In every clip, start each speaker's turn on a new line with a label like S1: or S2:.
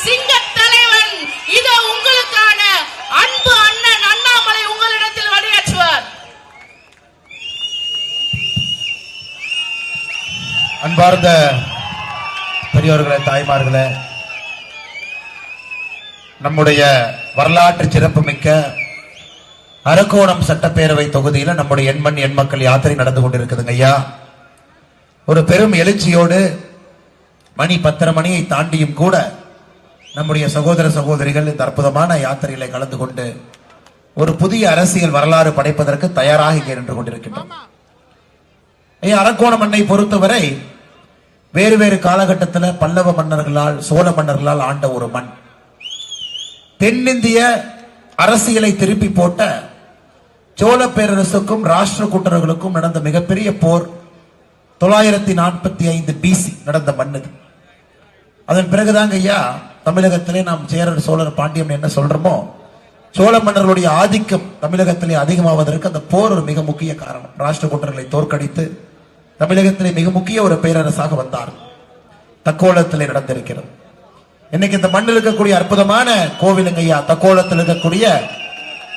S1: சிங்க தலைவன் இதோ உங்களுக்கான அன்பு அண்ணன் அண்ணாமலை உங்களிடத்தில் வழியாற்றுவார்.
S2: அன்பார்ந்த பெரியோர்களே, தாய்மார்களே, நம்முடைய வரலாற்று சிறப்புமிக்க அரக்கோணம் சட்டப்பேரவை தொகுதியில் நம்முடைய எண்மண் எண்மக்கள் யாத்திரை நடந்து கொண்டிருக்குதுங்க ஐயா. ஒரு பெரும் எழுச்சியோடு மணி 10:30 மணியை தாண்டியும் கூட நம்முடைய சகோதர சகோதரிகள் இந்த அற்புதமான யாத்திரையில கலந்து கொண்டு ஒரு புதிய அரசியல் வரலாறு படைப்பதற்கு தயாராக இங்கே நின்று கொண்டிருக்கின்றோம். அரக்கோணம் மண்ணை பொறுத்தவரை வேறு வேறு காலகட்டத்தில் பல்லவ மன்னர்களால் சோழ மன்னர்களால் ஆண்ட ஒரு மண். தென்னிந்திய அரசியலை திருப்பி போட்ட சோழ பேரரசுக்கும் ராஷ்டிர கூட்டர்களுக்கும் நடந்த மிகப்பெரிய போர் 945 பிசி நடந்த மண். அதன் பிறகுதாங்க ஐயா தமிழகத்திலே நாம் சேரர் சோழர் பாண்டியம் என்ன சொல்றோமோ, சோழ மன்னர்களுடைய ஆதிக்கம் தமிழகத்திலே அதிகமாவதற்கு அந்த போர் ஒரு மிக முக்கிய காரணம். ராஷ்டிர கூட்டர்களை தோற்கடித்து தமிழகத்திலே மிக முக்கிய ஒரு பேரரசாக வந்தார். தக்கோலத்திலே நடந்திருக்கிறது. இன்னைக்கு இந்த மண்ணில் இருக்கக்கூடிய அற்புதமான கோவிலுங்க ஐயா, தக்கோலத்தில் இருக்கக்கூடிய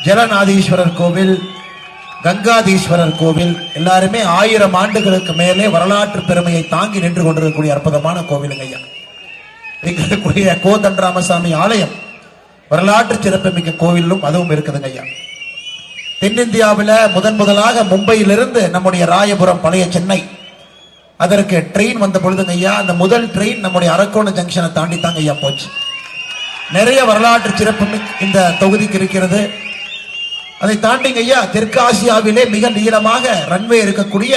S2: ஜலநாதீஸ்வரர் கோவில், கங்காதீஸ்வரர் கோவில் எல்லாருமே 1000 ஆண்டுகளுக்கு மேலே வரலாற்று பெருமையை தாங்கி நின்று கொண்டிருக்கக்கூடிய அற்புதமான கோவிலுங்க ஐயா. இருக்கக்கூடிய கோதண்டராமசாமி ஆலயம் வரலாற்று சிறப்புமிக்க கோவிலும் அதுவும் இருக்குதுங்க ஐயா. தென்னிந்தியாவில் முதலாக மும்பையிலிருந்து நம்முடைய ராயபுரம் பழைய சென்னை அதற்கு ட்ரெயின் வந்த பொழுதுங்க ஐயா, அந்த முதல் ட்ரெயின் நம்முடைய அரக்கோணம் ஜங்ஷனை தாண்டி தாங்க ஐயா போச்சு. நிறைய வரலாற்று சிறப்பு இந்த தொகுதிக்கு இருக்கிறது. அதை தாண்டிங்க ஐயா தெற்காசியாவிலே மிக நீளமாக ரன்வே இருக்கக்கூடிய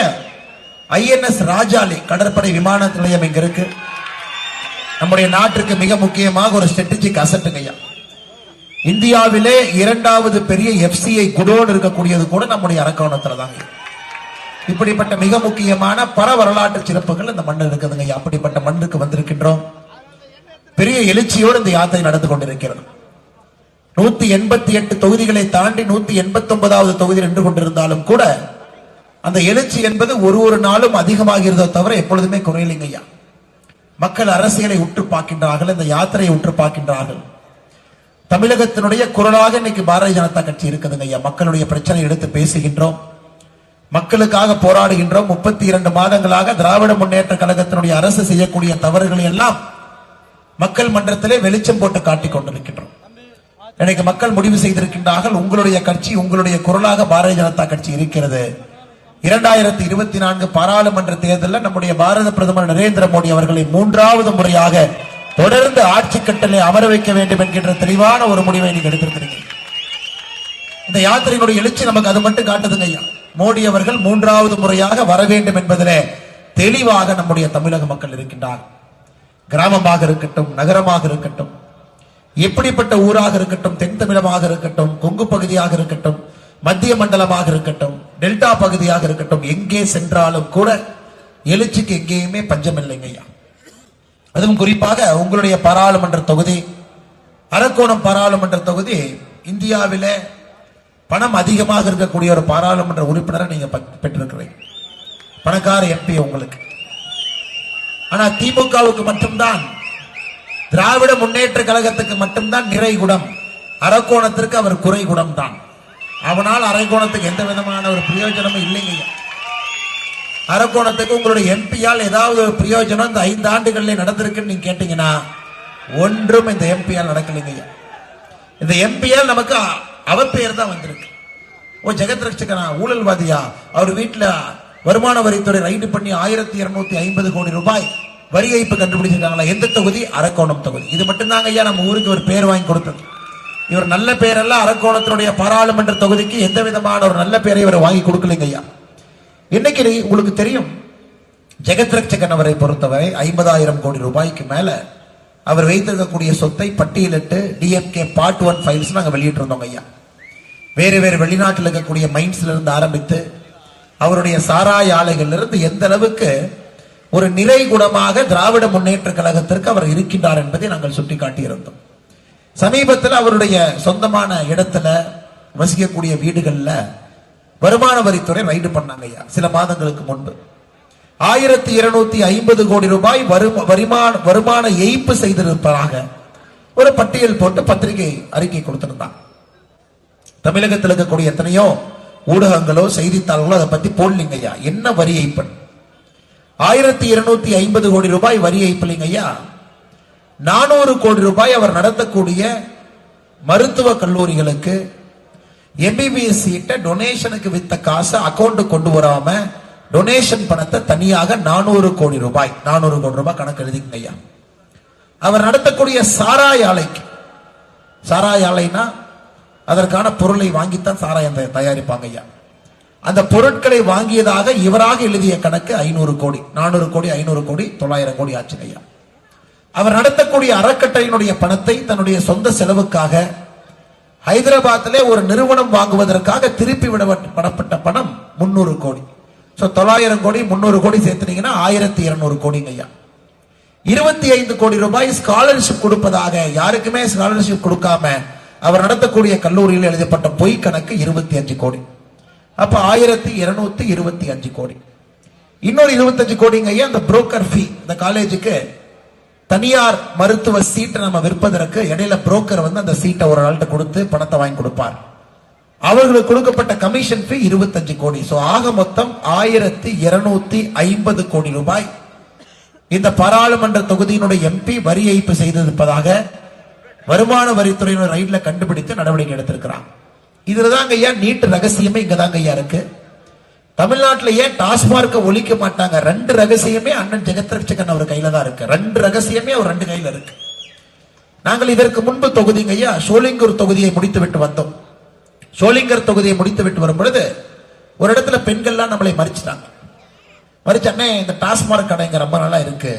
S2: INS ராஜாலி கடற்படை விமான நிலையம் இங்க இருக்கு. நம்முடைய நாட்டிற்கு மிக முக்கியமாக ஒரு ஸ்ட்ராட்டஜிக் அசெட்டுங்க ஐயா. இந்தியாவிலே 2வது பெரிய FCI குடோன் இருக்கக்கூடியது கூட நம்முடைய அரக்கோணத்துல தாங்க. இப்படிப்பட்ட மிக முக்கியமான பல வரலாற்று சிறப்புகள் இந்த மண்ணில் இருக்குதுங்க ஐயா. அப்படிப்பட்ட மண்ணுக்கு வந்திருக்கின்றோம். பெரிய எழுச்சியோடு இந்த யாத்திரை நடந்து கொண்டிருக்கிறது. 188 தொகுதிகளை தாண்டி 189வது தொகுதியில் நின்று கொண்டிருந்தாலும் கூட அந்த எழுச்சி என்பது ஒரு நாளும் அதிகமாகிறதோ தவிர எப்பொழுதுமே குறையலைங்க ஐயா. மக்கள் அரசியலை உற்று பார்க்கின்றார்கள், இந்த யாத்திரையை உற்று பார்க்கின்றார்கள். தமிழகத்தினுடைய குரலாக இன்னைக்கு பாரதிய ஜனதா கட்சி இருக்குதுங்க ஐயா. மக்களுடைய பிரச்சனை எடுத்து பேசுகின்றோம், மக்களுக்காக போராடுகின்றோம். 32 மாதங்களாக திராவிட முன்னேற்ற கழகத்தினுடைய அரசு செய்யக்கூடிய தவறுகளை எல்லாம் மக்கள் மன்றத்திலே வெளிச்சம் போட்டு காட்டிக் கொண்டிருக்கின்றோம். இன்னைக்கு மக்கள் முடிவு செய்திருக்கின்றார்கள், உங்களுடைய கட்சி உங்களுடைய குரலாக பாரதிய ஜனதா கட்சி இருக்கிறது. 2024 பாராளுமன்ற தேர்தலில் நம்முடைய பாரத பிரதமர் நரேந்திர மோடி அவர்களை 3வது முறையாக தொடர்ந்து ஆட்சி கட்டளை அமர வைக்க வேண்டும் என்கின்ற தெளிவான ஒரு முடிவை நீங்க எடுத்திருக்கிறீங்க. இந்த யாத்திரையினுடைய எழுச்சி நமக்கு அது மட்டும் காட்டுதுங்க ஐயா. மோடி அவர்கள் 3வது முறையாக வர வேண்டும் என்பதிலே தெளிவாக நம்முடைய தமிழக மக்கள் இருக்கின்றார். கிராமமாக இருக்கட்டும், நகரமாக இருக்கட்டும், எப்படிப்பட்ட ஊராக இருக்கட்டும், தென் தமிழமாக இருக்கட்டும், கொங்கு பகுதியாக இருக்கட்டும், மத்திய மண்டலமாக இருக்கட்டும், டெல்டா பகுதியாக இருக்கட்டும், எங்கே சென்றாலும் கூட எழுச்சிக்கு எங்கேயுமே பஞ்சம் இல்லைங்க ஐயா. அதுவும் குறிப்பாக உங்களுடைய பாராளுமன்ற தொகுதி அரக்கோணம் பாராளுமன்ற தொகுதி இந்தியாவிலே பணம் அதிகமாக இருக்கக்கூடிய ஒரு பாராளுமன்ற உறுப்பினரை நீங்க பெற்றிருக்கிறீங்க. பணக்கார MP உங்களுக்கு. ஆனா திமுகவுக்கு மட்டும்தான், திராவிட முன்னேற்ற கழகத்துக்கு மட்டும்தான் நிறைகுடம், அரக்கோணத்திற்கு அவர் குறைகுடம் தான். அவனால் அரக்கோணத்துக்கு எந்த விதமான ஒரு பிரயோஜனமும் இல்லைங்க. அரக்கோணத்துக்கு உங்களுடைய MP-யால் ஏதாவது ஒரு பிரயோஜனம் இந்த 5 ஆண்டுகளில் நடந்திருக்குன்னு நீங்க கேட்டீங்கன்னா ஒன்றும் இந்த MP-யால் நடக்கலைங்க. இந்த MP-யால் நமக்கு அவர் பெயர் தான் வந்திருக்கு. ஜெகத் ரட்சகனா ஊழல்வாதியா, அவர் வீட்டில் வருமான வரித்துறை ரைடு பண்ணி 1250 கோடி ரூபாய் வரி ஏய்ப்பு கண்டுபிடிச்சிருக்காங்களா? எந்த தொகுதி? அரக்கோணம் தொகுதி. இது மட்டும்தாங்க ஐயா நம்ம ஊருக்கு ஒரு பேர் வாங்கி கொடுத்தது. இவர் நல்ல பேரெல்லாம் அரக்கோணத்தினுடைய பாராளுமன்ற தொகுதிக்கு எந்த விதமான ஒரு நல்ல பேரை இவர் வாங்கி கொடுக்கலைங்க ஐயா. இன்னைக்கு உங்களுக்கு தெரியும், ஜெகத் ரட்சகன் அவரை பொறுத்தவரை 50,000 கோடி ரூபாய்க்கு மேல அவர் வைத்திருக்கக்கூடிய சொத்தை பட்டியலிட்டு DMK Part 1 ஃபைல்ஸ் நாங்கள் வெளியிட்டிருந்தோம் ஐயா. வேறு வேறு வெளிநாட்டில் இருக்கக்கூடிய மைன்ஸ்ல இருந்து ஆரம்பித்து அவருடைய சாராய ஆலைகள்ல இருந்து எந்த அளவுக்கு ஒரு நிறைகுடமாக திராவிட முன்னேற்ற கழகத்திற்கு அவர் இருக்கின்றார் என்பதை நாங்கள் சுட்டிக்காட்டியிருந்தோம். சமீபத்தில் அவருடைய சொந்தமான இடத்துல வசிக்கக்கூடிய வீடுகள்ல வருமான வரித்துறை ரைடு பண்ணாங்க ஐயா. சில மாதங்களுக்கு முன்பு 1250 கோடி ரூபாய் வருமான ஏய்ப்பு செய்திருப்பதாக ஒரு பட்டியல் போட்டு பத்திரிகை அறிக்கை கொடுத்திருந்தான். தமிழகத்தில் இருக்கக்கூடிய எத்தனையோ ஊடகங்களோ செய்தித்தாள்களோ அதை பத்தி போடலிங்க ஐயா. என்ன வரி ஏய்ப்பு? 1250 கோடி ரூபாய் வரி ஏய்ப்பில்லைங்க ஐயா. 400 கோடி ரூபாய் அவர் நடத்தக்கூடிய மருத்துவ கல்லூரிகளுக்கு எம்பிபிஎஸ் சீட்டை டொனேஷனுக்கு வித்த காசை அக்கௌண்ட் கொண்டு வராம டொனேஷன் பணத்தை தனியாக 400 கோடி ரூபாய் கணக்கு எழுதிங்க ஐயா. அவர் நடத்தக்கூடிய சாராய ஆலைக்கு, சாராய ஆலைனா அதற்கான பொருளை வாங்கித்தான் சாராயம் தயாரிப்பாங்க ஐயா. அந்த பொருட்களை வாங்கியதாக இவராக எழுதிய கணக்கு 500 கோடி. 400 கோடி 500 கோடி 900 கோடி ஆச்சு ஐயா. அவர் நடத்தக்கூடிய அறக்கட்டளையினுடைய பணத்தை தன்னுடைய சொந்த செலவுக்காக ஹைதராபாத்திலே ஒரு நிறுவனம் வாங்குவதற்காக திருப்பி விடப்பட்ட பணம் 300 கோடி. 900 கோடி 300 கோடி சேர்த்துனீங்கன்னா 1200 கோடிங்க ஐயா. 25 கோடி ரூபாய் ஸ்காலர்ஷிப் கொடுப்பதாக யாருக்குமே ஸ்காலர்ஷிப் கொடுக்காம அவர் நடத்தக்கூடிய கல்லூரியில் எழுதப்பட்ட பொய் கணக்கு 25 கோடி. அப்ப 1225 கோடி. இன்னொரு 25 கோடிங்க ஐயா அந்த புரோக்கர் ஃபீ. இந்த காலேஜுக்கு தனியார் மருத்துவ சீட்டை நம்ம விற்பதற்கு இடையில புரோக்கர் வந்து அந்த சீட்டை ஒரு ஆள்கிட்ட கொடுத்து பணத்தை வாங்கி கொடுப்பார். அவர்களுக்கு கொடுக்கப்பட்ட கமிஷன் ஃபீ 25 கோடி. ஆக மொத்தம் 1250 கோடி ரூபாய் இந்த பாராளுமன்ற தொகுதியினுடைய எம்பி வரி ஏய்ப்பு செய்திருப்பதாக வருமான வரித்துறையினர் ரைட்ல கண்டுபிடித்து நடவடிக்கை எடுத்திருக்கிறான். இதுலதாங்க ஐயா நீட் ரகசியமே இங்கதாங்க ஐயா இருக்கு. தமிழ்நாட்டில் ஏன் டாஸ்மார்க்க ஒழிக்க மாட்டாங்க? 2 ரகசியமே அண்ணன் ஜெகத்ரட்சகன் அவர் கையில தான் இருக்கு. 2 ரகசியமே அவர் 2 கையில இருக்கு. நாங்கள் இதற்கு முன்பு தொகுதிங்க ஐயா சோளிங்கர் தொகுதியை முடித்து விட்டு வந்தோம். சோளிங்கர் தொகுதியை முடித்து விட்டு வரும் பொழுது ஒரு இடத்துல பெண்கள்லாம் நம்மளை மறிச்சிட்டாங்க. மறிச்சண்ணே இந்த டாஸ்மார்க் கடைங்க ரொம்ப நாளா இருக்கு,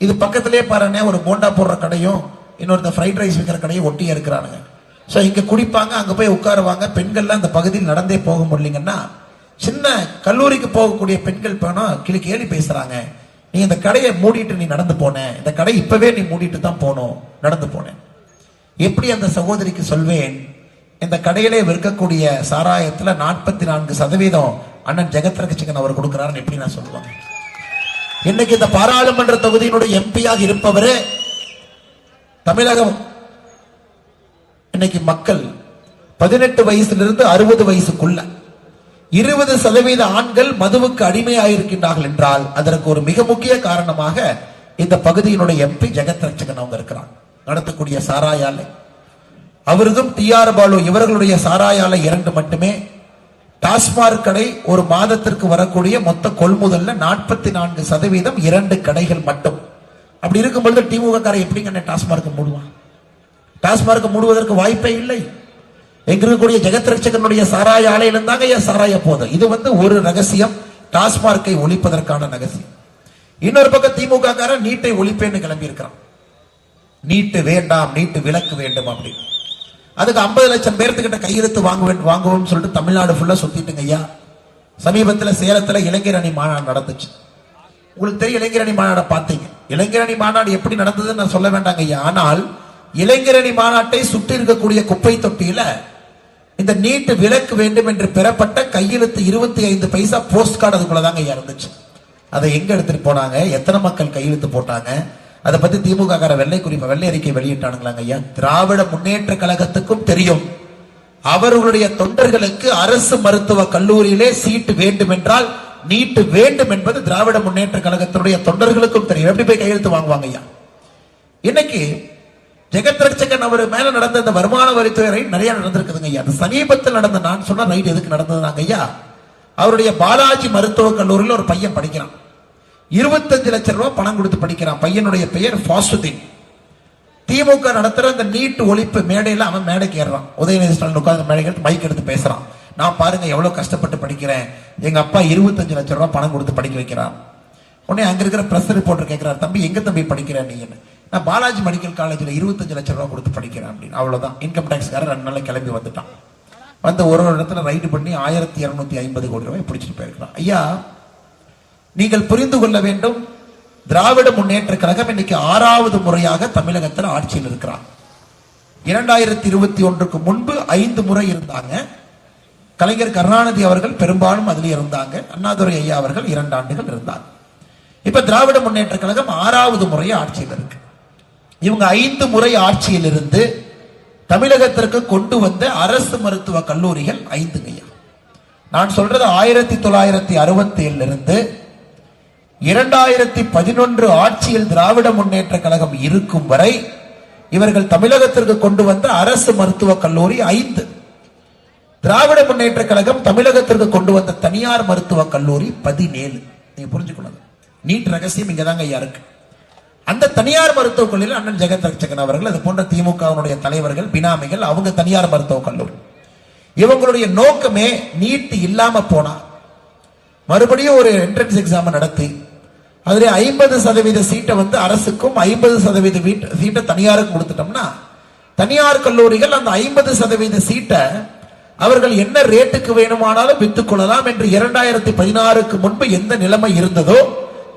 S2: இது பக்கத்திலே பாருங்க ஒரு போண்டா போடுற கடையும் இன்னொரு ஃப்ரைட் ரைஸ் விற்கிற கடையும் ஒட்டியே இருக்கிறானுங்க. இங்க குடிப்பாங்க, அங்க போய் உட்காருவாங்க. பெண்கள்லாம் அந்த பகுதியில் நடந்தே போக முடியலங்கன்னா சின்ன கல்லூரிக்கு போகக்கூடிய பெண்கள் போனா கேலி பேசுறாங்க. நீ இந்த கடையை மூடிட்டு நீ நடந்து போன, இந்த கடை இப்பவே நீ மூடிட்டு தான் போனோம், நடந்து போனேன். எப்படி அந்த சகோதரிக்கு சொல்வேன், இந்த கடையிலே விற்கக்கூடிய சாராயத்துல 44% அண்ணன் ஜெகத்ரட்சகன் அவர் கொடுக்கிறாருன்னு எப்படி நான் சொல்லுவாங்க? இன்னைக்கு இந்த பாராளுமன்ற தொகுதியினுடைய எம்பியாக இருப்பவரு தமிழகம் இன்னைக்கு மக்கள் 18 வயசிலிருந்து 60 வயசுக்குள்ள 20% ஆண்கள் மதுவுக்கு அடிமையாயிருக்கின்றார்கள் என்றால் அதற்கு ஒரு மிக முக்கிய காரணமாக இந்த பகுதியினுடைய எம்பி ஜெகத்ரட்சகன் அவங்க இருக்கிறாங்க. நடத்தக்கூடிய சாராயாலை அவருக்கும் டிஆர் பாலு இவர்களுடைய சாராயாலை 2 மட்டுமே. டாஸ்மார்க் கடை ஒரு மாதத்திற்கு வரக்கூடிய மொத்த கொள்முதல்ல 44% 2 கடைகள் மட்டும். அப்படி இருக்கும்போது திமுக காரை எப்படிங்க டாஸ்மார்க் மூடுவான்? டாஸ்மார்க் மூடுவதற்கு வாய்ப்பே இல்லை. எங்க இருக்கக்கூடிய ஜெகத்ரட்சகனுடைய சாராய ஆலையிலும் தாங்க சாராய போதும். இது ஒரு ரகசியம், டாஸ்மார்க்கை ஒழிப்பதற்கான ரகசியம். இன்னொரு பக்கம் திமுக காரன் நீட்டை ஒழிப்பேன்னு கிளம்பி இருக்கிறான். நீட்டு வேண்டாம், நீட்டு விலக்கு வேண்டும் அப்படின்னு. அதுக்கு 50 லட்சம் பேர்த்துக்கிட்ட கையெழுத்து வாங்குவோம்னு சொல்லிட்டு தமிழ்நாடு ஃபுல்லா சுத்திட்டுங்க ஐயா. சமீபத்தில் சேலத்துல இளைஞர் அணி மாநாடு நடந்துச்சு. உங்களுக்கு தெரியும், இளைஞர் அணி மாநாட பார்த்தீங்க. இளைஞர் அணி மாநாடு எப்படி நடந்ததுன்னு நான் சொல்ல வேண்டாங்க ஐயா. ஆனால் இளைஞர் அணி மாநாட்டை சுற்றி இருக்கக்கூடிய குப்பை தொட்டியில இந்த நீட்டு விலக்கு வேண்டும் என்று பெறப்பட்ட கையெழுத்து 25 பைசா போஸ்ட் கார்டு அதுக்குள்ளதாங்க ஐயா இருந்துச்சு. அதை எங்க எடுத்துட்டு போனாங்க, எத்தனை மக்கள் கையெழுத்து போட்டாங்க, அதை பத்தி திமுக கார வெள்ளை அறிக்கை வெளியிட்டானுங்களாங்க ஐயா. திராவிட முன்னேற்ற கழகத்துக்கும் தெரியும், அவர்களுடைய தொண்டர்களுக்கு அரசு மருத்துவ கல்லூரியிலே சீட்டு வேண்டும் என்றால் நீட்டு வேண்டும் என்பது திராவிட முன்னேற்ற கழகத்தினுடைய தொண்டர்களுக்கும் தெரியும். எப்படி போய் கையெழுத்து வாங்குவாங்க ஐயா? இன்னைக்கு ஜெகத்ரட்சகன் அவர் மேல நடந்த இந்த வருமான வரித்துறை நிறைய நடந்திருக்குதுங்க ஐயா. அது சமீபத்தில் நடந்த, நான் சொன்ன ரைட் எதுக்கு நடந்ததுனாங்க ஐயா, அவருடைய பாலாஜி மருத்துவக் கல்லூரியில் ஒரு பையன் படிக்கிறான். 25 லட்சம் ரூபாய் பணம் கொடுத்து படிக்கிறான். பையனுடைய பெயர் ஃபாசுதீன். திமுக நடத்துற அந்த நீட் ஒழிப்பு மேடையில அவன் மேடைக்கு ஏறான். உதயநிதி ஸ்டாலின் உட்கார்ந்து மேடைக்கு எடுத்து மைக் எடுத்து பேசுறான். நான் பாருங்க எவ்வளவு கஷ்டப்பட்டு படிக்கிறேன், எங்க அப்பா 25 லட்சம் ரூபாய் பணம் கொடுத்து படிக்க வைக்கிறான். உடனே அங்க இருக்கிற பிரஸ் ரிப்போர்ட்டர் கேட்கிறார், தம்பி எங்க தம்பி படிக்கிறேன் நீ? நான் பாலாஜி மெடிக்கல் காலேஜ்ல 25 லட்சம் ரூபாய் கொடுத்து படிக்கிறேன் அப்படின்னு. அவ்வளவுதான். இன்கம் டாக்ஸ்காரர் 2 நாள்ல கிளம்பி வந்துட்டான். ஒரு இடத்துல ரைடு பண்ணி 1250 கோடி ரூபாய் பிடிச்சிட்டு போயிருக்கிறான். ஐயா, நீங்கள் புரிந்து கொள்ள வேண்டும், திராவிட முன்னேற்ற கழகம் இன்னைக்கு 6வது முறையாக தமிழகத்தில் ஆட்சியில் இருக்கிறார். 2021க்கு முன்பு 5 முறை இருந்தாங்க. கலைஞர் கருணாநிதி அவர்கள் பெரும்பாலும் அதில் இருந்தாங்க. அண்ணாதுரை ஐயா அவர்கள் 2 ஆண்டுகள் இருந்தாங்க. இப்ப திராவிட முன்னேற்ற கழகம் 6வது முறையை ஆட்சியில் இருக்கு. இவங்க 5 முறை ஆட்சியில் இருந்து தமிழகத்திற்கு கொண்டு வந்த அரசு மருத்துவ கல்லூரிகள் 5 ஐயா. நான் சொல்றது 1967 இருந்து 2011 ஆட்சியில் திராவிட முன்னேற்ற கழகம் இருக்கும் வரை இவர்கள் தமிழகத்திற்கு கொண்டு வந்த அரசு மருத்துவ கல்லூரி 5. திராவிட முன்னேற்ற கழகம் தமிழகத்திற்கு கொண்டு வந்த தனியார் மருத்துவ கல்லூரி 17. நீங்க புரிஞ்சுக்கணும், நீட் ரகசியம் இங்கதாங்க ஐயா இருக்கு. அந்த தனியார் மருத்துவக் கல்லூரியில் அண்ணன் ஜெகத் ரட்சகன் அவர்கள், அது போன்ற திமுகவினுடைய தலைவர்கள், பினாமிகள், அவங்க தனியார் மருத்துவக் கல்லூரி. இவங்களுடைய நோக்கமே நீட் இல்லாம போனா மறுபடியும் ஒரு என்ட்ரன்ஸ் எக்ஸாம் நடத்தி அதுல 50% சீட்டை அரசுக்கும் 50% சீட்டை தனியாருக்கும் கொடுத்துட்டோம்னா தனியார் கல்லூரிகள் அந்த 50% சீட்டை அவர்கள் என்ன ரேட்டுக்கு வேணுமானாலும் வித்துக் கொள்ளலாம் என்று 2016க்கு முன்பு எந்த நிலைமை இருந்ததோ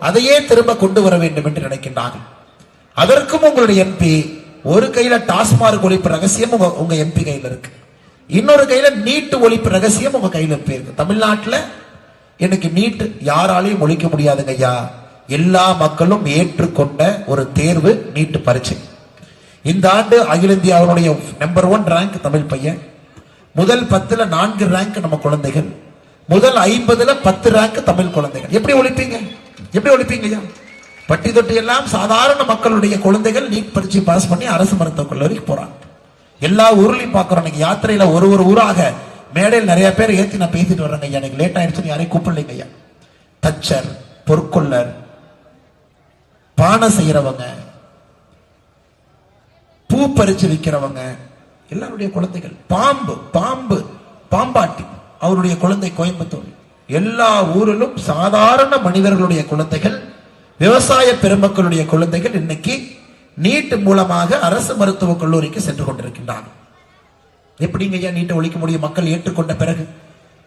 S2: அதையே திரும்ப கொண்டு வர வேண்டும் என்று நினைக்கின்றார்கள். அதற்கும் உங்களுடைய எம்பி ஒரு கையில டாஸ்மார்க் ஒழிப்பு ரகசியம் உங்க எம்பி கையில இருக்கு, இன்னொரு கையில நீட் ஒழிப்பு ரகசியம் உங்க கையில இருக்கு. தமிழ்நாட்டில் எனக்கு நீட் யாராலையும் ஒழிக்க முடியாதுங்க ஐயா. எல்லா மக்களும் ஏற்றுக்கொண்ட ஒரு தேர்வு நீட் பரீட்சை. இந்த ஆண்டு அகில இந்தியாவுடைய நம்பர் 1 ரேங்க் தமிழ் பையன், முதல் 10ல 4 ரேங்க் நம்ம குழந்தைகள், முதல் 50ல 10 ரேங்க் தமிழ் குழந்தைகள். எப்படி ஒழிப்பீங்க? எப்படி ஒழிப்பீங்க ஐயா? பட்டி தொட்டி எல்லாம் சாதாரண மக்களுடைய குழந்தைகள் நீட் பரீட்சை பாஸ் பண்ணி அரசு மருத்துவக் கல்லூரிக்கு போறாங்க. எல்லா ஊர்லயும் பாக்குறோம். இன்னைக்கு யாத்திரையில ஒரு ஊராக மேடையில் நிறைய பேர் ஏத்தி நான் பேசிட்டு வர்றேங்க ஐயா. எனக்கு லேட் ஆயிடுச்சுன்னு யாரையும் கூப்பிடலைங்க ஐயா. தச்சர், பொற்கொள்ளர், பானை செய்யறவங்க, பூ பறிச்சு விற்கிறவங்க எல்லாருடைய குழந்தைகள், பாம்பாட்டி அவருடைய குழந்தை கோயம்புத்தூர், எல்லா ஊரிலும் சாதாரண மனிதர்களுடைய குழந்தைகள், விவசாய பெருமக்களுடைய குழந்தைகள் இன்னைக்கு நீட் மூலமாக அரசு மருத்துவக் கல்லூரிக்கு சென்று கொண்டிருக்கின்றார்கள். எப்படிங்க ஐயா நீட்டை ஒழிக்க முடியும்? மக்கள் ஏற்றுக்கொண்ட பிறகு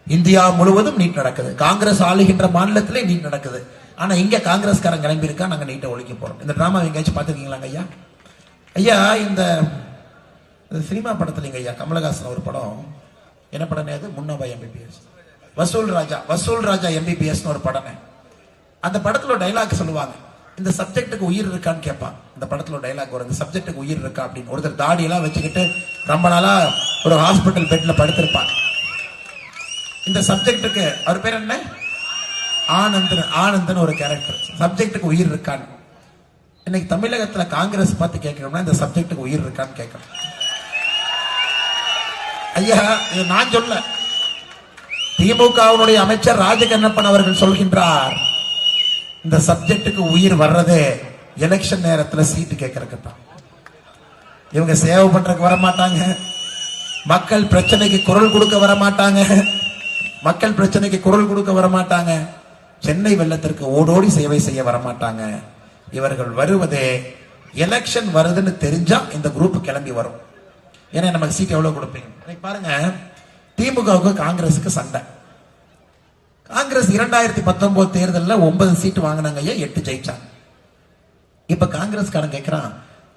S2: இந்தியா முழுவதும் நீட் நடக்குது. காங்கிரஸ் ஆளுகின்ற மாநிலத்திலே நீட் நடக்குது. ஆனா இங்க காங்கிரஸ்காரன் கிளம்பி இருக்கா, நாங்க நீட்டை ஒழிக்க போறோம். இந்த டிராமா எங்கேயாச்சும் பாத்துருக்கீங்களாங்க ஐயா? ஐயா இந்த சினிமா படத்துல ஐயா கமலஹாசன் ஒரு படம், என்ன படம் அது? முன்னாபா எம்பிபிஎஸ், வசூல் ராஜா எம்பிபிஎஸ் ஒரு படம். அந்த படத்துல டைலாக் சொல்லுவாங்க, இந்த சப்ஜெக்டுக்கு உயிர் இருக்கான்னு கேட்பான். இந்த படத்துல டைலாக் வரும், இந்த சப்ஜெக்டுக்கு உயிர் இருக்கா அப்படின்னு. ஒருத்தர் தாடி எல்லாம் வச்சுக்கிட்டு ரொம்ப நாளா ஒரு ஹாஸ்பிட்டல் பெட்ல படுத்திருப்பான். இந்த சப்ஜெக்டுக்கு அவர் பேர் என்ன? ஆனந்தன் ஒரு கேரக்டர். சப்ஜெக்டுக்கு உயிர் இருக்கான்னு. இன்னைக்கு தமிழகத்துல காங்கிரஸ் பார்த்து கேட்கணும்னா இந்த சப்ஜெக்டுக்கு உயிர் இருக்கான்னு கேட்கணும். ஐயா இது நான் சொல்ல, திமுகவுடைய அமைச்சர் ராஜகண்ணப்பன் அவர்கள் சொல்கின்றார், இந்த சப்ஜெக்டுக்கு உயிர் வர்றதே எலெக்ஷன் நேரத்தில் சீட்டு கேட்கறதுக்கு தான். இவங்க சேவை பண்றதுக்கு வர மாட்டாங்க, மக்கள் பிரச்சனைக்கு குரல் கொடுக்க வர மாட்டாங்க, மக்கள் பிரச்சனைக்கு குரல் கொடுக்க வர மாட்டாங்க, சென்னை வெள்ளத்திற்கு ஓடோடி சேவை செய்ய வர மாட்டாங்க. இவர்கள் வருவதே எலெக்ஷன் வருதுன்னு தெரிஞ்சா இந்த குரூப் கிளம்பி வரும். ஏன்னா நமக்கு சீட் எவ்வளவு கொடுப்பீங்க பாருங்க. திமுகவுக்கு காங்கிரஸுக்கு சண்டை. காங்கிரஸ் 2019 தேர்தலில் 9 சீட்டு வாங்கினாங்க ஐயா, 8 ஜெயிச்சாங்க. இப்ப காங்கிரஸ்காரன் கேட்கிறான்,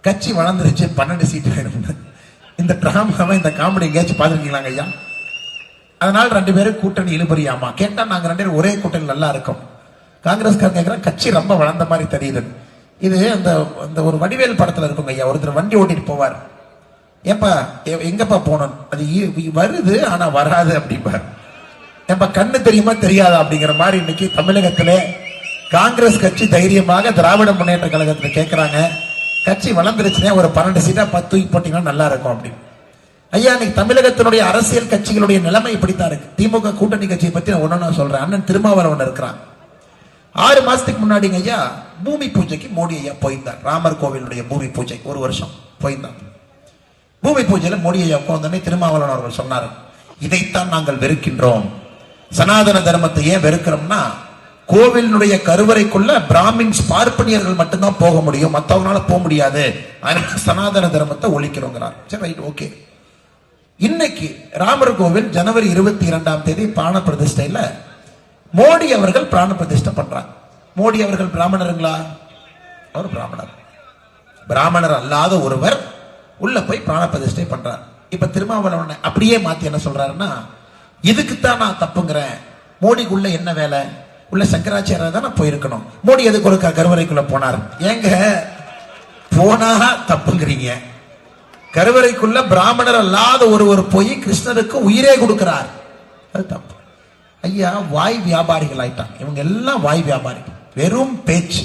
S2: கட்சி வளர்ந்துருச்சு 12 சீட்டு வேணும்னு. இந்த டிராமாவை, இந்த காமெடி எங்கேயாச்சும் பார்த்துருக்கீங்களாங்க ஐயா? அதனால 2 பேரும் கூட்டணி இழுபறியாமா கேட்டா, நாங்க 2 பேரும் ஒரே கூட்டணி நல்லா இருக்கும். காங்கிரஸ்காரன் கேட்கிறான், கட்சி ரொம்ப வளர்ந்த மாதிரி தெரியுது. இது அந்த ஒரு வடிவேல் படத்துல இருக்குங்க ஐயா, ஒருத்தர் வண்டி ஓட்டிட்டு போவார். ஏப்பா எங்கப்பா போனோம், அது வருது ஆனா வராது அப்படிப்பார். ஏப்பா கண்ணு தெரியுமா தெரியாதா அப்படிங்கிற மாதிரி இன்னைக்கு தமிழகத்திலே காங்கிரஸ் கட்சி தைரியமாக திராவிட முன்னேற்ற கழகத்துல கேட்கிறாங்க, கட்சி வளர்ந்துருச்சுன்னா ஒரு 12 சீட்டா 10 தூக்கி போட்டீங்கன்னா நல்லா இருக்கும் அப்படின்னு. ஐயா இன்னைக்கு தமிழகத்தினுடைய அரசியல் கட்சிகளுடைய நிலைமை இப்படித்தான் இருக்கு. திமுக கூட்டணி கட்சியை பத்தி நான் ஒண்ணு சொல்றேன். அண்ணன் திருமாவளவன் இருக்கிறான். 6 மாசத்துக்கு முன்னாடிங்க ஐயா பூமி பூஜைக்கு மோடி ஐயா போயிருந்தார். ராமர் கோவிலுடைய பூமி பூஜை 1 வருஷம் போயிருந்தார். பூமி பூஜையில மோடி ஐயா உட்கார்ந்தோடனே திருமாவளவன் அவர்கள் சொன்னார், இதைத்தான் நாங்கள் வெறுக்கின்றோம். சனாதன தர்மத்தை ஏன் வெறுக்கிறோம்னா, கோவிலுடைய கருவறைக்குள்ள பிராமின்ஸ் பார்ப்பனியர்கள் மட்டும்தான் போக முடியும், மற்றவங்களால போக முடியாது, சனாதன தர்மத்தை ஒழிக்கிறோங்கிறார். சரி ரைட் ஓகே. இன்னைக்கு ராமர் கோவில் ஜனவரி 22ஆம் தேதி பிராண பிரதிஷ்டையில மோடி அவர்கள் பிராண பிரதிஷ்டை பண்றாங்க. மோடி அவர்கள் பிராமணருங்களா? அவர் பிராமணர். பிராமணர் அல்லாத ஒருவர் உள்ள போய் பிராண பிரதிஷ்டை பண்றார். இப்ப திருமாவளவன் அப்படியே மாத்தி என்ன சொல்றாருன்னா, இதுக்குத்தான் நான் தப்புங்கிறேன். மோடிக்குள்ள என்ன வேலை? உள்ள சங்கராச்சாரியா தான் போயிருக்கணும். மோடி எதுக்கு ஒரு கருவறைக்குள்ள போனார்? ஏங்க போனா தப்புங்கிறீங்க. கருவறைக்குள்ள பிராமணர் அல்லாத ஒருவர் போய் கிருஷ்ணருக்கு உயிரே கொடுக்கிறார், அது தப்பு. ஐயா வாய் வியாபாரிகள் ஆயிட்டாங்க. இவங்க எல்லாம் வாய் வியாபாரிகள், வெறும் பேச்சு,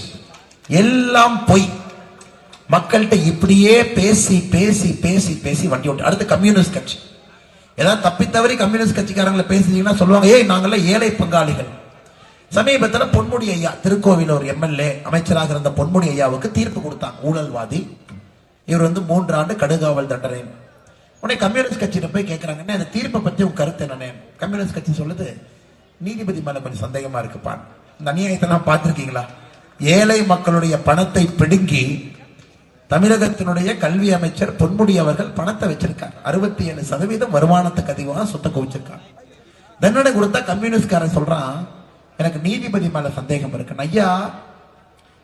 S2: எல்லாம் பொய். மக்கள்கிட்ட இப்படியே பேசி பேசி பேசி பேசி வண்டி ஓட்டு. அடுத்து கம்யூனிஸ்ட் கட்சி. ஏதாவது தப்பி தவறி கம்யூனிஸ்ட் கட்சிக்காரங்களை பேசுறீங்கன்னா சொல்லுவாங்க, ஏய் நாங்கெல்லாம் ஏழை பங்காளிகள். சமீபத்தில் பொன்முடி ஐயா, திருக்கோவில் ஒரு எம்எல்ஏ அமைச்சராக இருந்த பொன்முடி ஐயாவுக்கு தீர்ப்பு கொடுத்தாங்க, ஊழல்வாதி. இவர் 3 ஆண்டு கடுகாவல் தண்டனை. உடனே கம்யூனிஸ்ட் கட்சியில போய் கேட்கிறாங்க, அந்த தீர்ப்பை பத்தி உங்க கருத்து என்னன்னு. கம்யூனிஸ்ட் கட்சி சொல்லுது, நீதிபதி மேல கொஞ்சம் சந்தேகமா இருக்குப்பா. இந்த அநியாயத்தெல்லாம் பார்த்திருக்கீங்களா? ஏழை மக்களுடைய பணத்தை பிடுங்கி தமிழகத்தினுடைய கல்வி அமைச்சர் பொன்முடி அவர்கள் பணத்தை வச்சிருக்கார். 67% வருமானத்துக்கு அதிகமாக சொத்தை குவிச்சிருக்காங்க. தண்டனை கொடுத்தா கம்யூனிஸ்ட்காரன் சொல்றான், எனக்கு நீதிபதி மேல சந்தேகம் இருக்கு. ஐயா,